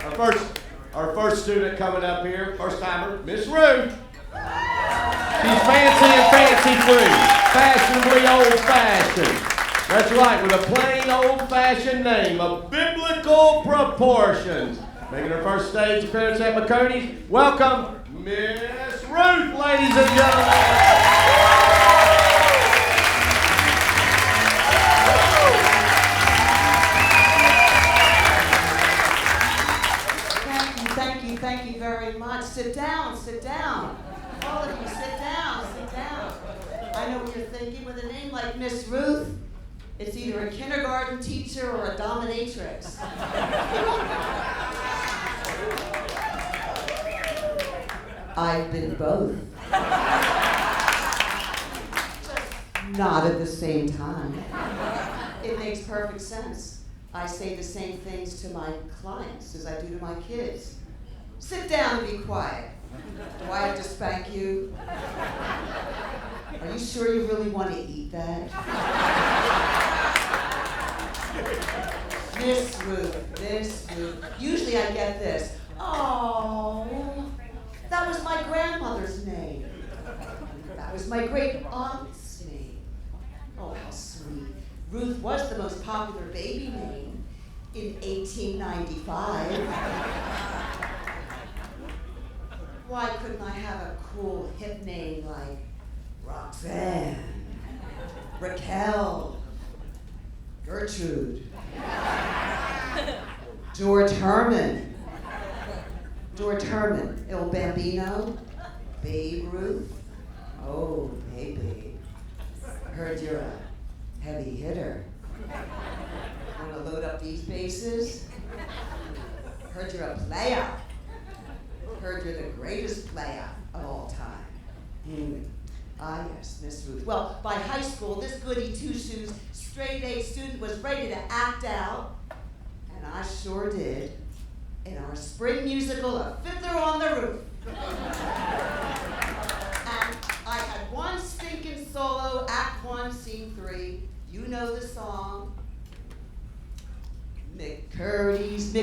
Our first student coming up here, first timer, Miss Ruth. She's fancy and fancy-free, fashionably old-fashioned. That's right, with a plain old-fashioned name of biblical proportions. Making her first stage appearance at McCurdy's, welcome Miss Ruth, ladies and gentlemen. Thank you very much. Sit down. All of you, sit down. I know what you're thinking. With a name like Miss Ruth, it's either a kindergarten teacher or a dominatrix. I've been both. Just not at the same time. It makes perfect sense. I say the same things to my clients as I do to my kids. Sit down and be quiet. Do I have to spank you? Are you sure you really want to eat that? Miss Ruth. Usually I get this. Oh, that was my grandmother's name. That was my great aunt's name. Oh, how sweet. Ruth was the most popular baby name in 1895. Why couldn't I have a cool hip name like Roxanne, Raquel, Gertrude, George Herman, Il Bambino, Babe Ruth? Oh, hey babe, heard you're a heavy hitter. Wanna load up these bases? Heard you're a player. Heard you're the greatest player of all time. Ah, yes, Miss Ruth. Well, by high school, this goody two-shoes, straight-A student was ready to act out, and I sure did, in our spring musical, A Fiddler on the Roof. And I had one stinking solo, Act 1, Scene 3. You know the song. McCurdy's,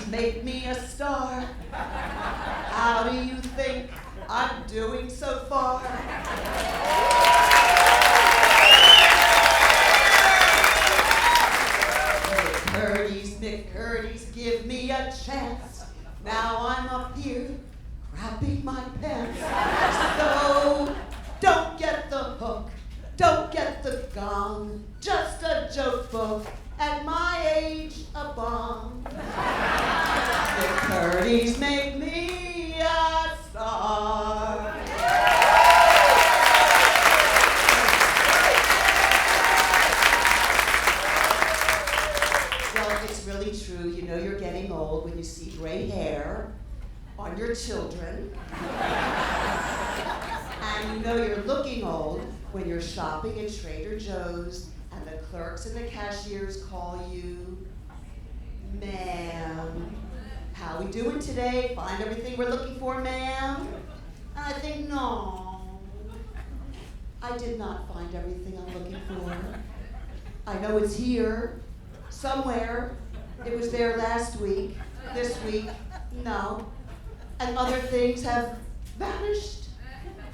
make me a star. How do you think I'm doing so far? McCurdy's, give me a chance. Now I'm up here, crapping my pants. So, don't get the hook, don't get the gong, just a joke book. At my age, a bomb. McCurdy's, make me a star. Well, it's really true. You know you're getting old when you see gray hair on your children. And you know you're looking old when you're shopping at Trader Joe's and the clerks and the cashiers call you ma'am. How we doing today? Find everything we're looking for, ma'am? And I think, no, I did not find everything I'm looking for. I know it's here, somewhere. It was there last week, this week, no. And other things have vanished,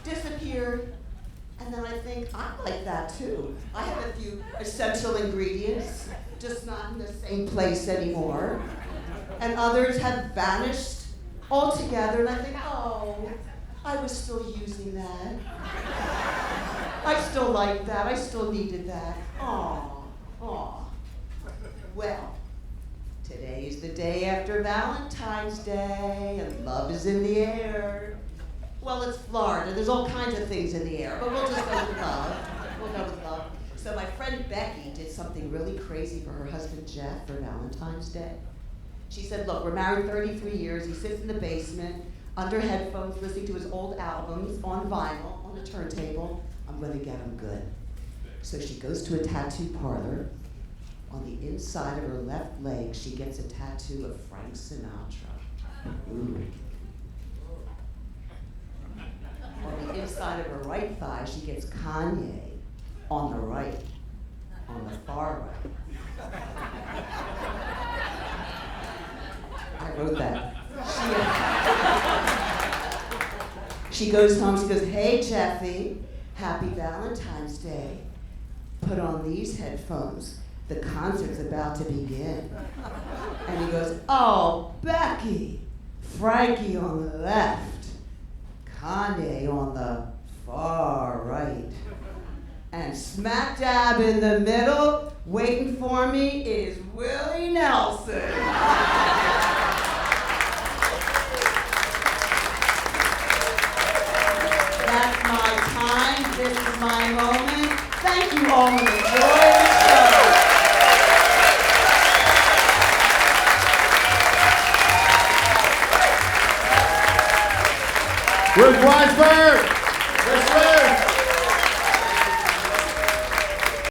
disappeared. And then I think, I like that too. I have a few essential ingredients, just not in the same place anymore. And others have vanished altogether, and I think, oh, I was still using that. I still liked that, I still needed that. Aw. Well, today is the day after Valentine's Day, and love is in the air. Well, it's Florida. There's all kinds of things in the air, but we'll just go with love. So my friend Becky did something really crazy for her husband Jeff for Valentine's Day. She said, look, we're married 33 years. He sits in the basement under headphones listening to his old albums on vinyl on a turntable. I'm going to get him good. So she goes to a tattoo parlor. On the inside of her left leg, she gets a tattoo of Frank Sinatra. Ooh. On the inside of her right thigh, she gets Kanye on the right, on the far right. I wrote that. She goes home, she goes, hey, Jeffy, happy Valentine's Day. Put on these headphones. The concert's about to begin. And he goes, oh, Becky, Frankie on the left, Kanye on the far right. And smack dab in the middle, waiting for me, is Willie Nelson. That's my time. This is my moment. Thank you all and enjoy the show. Ruth Weisberg.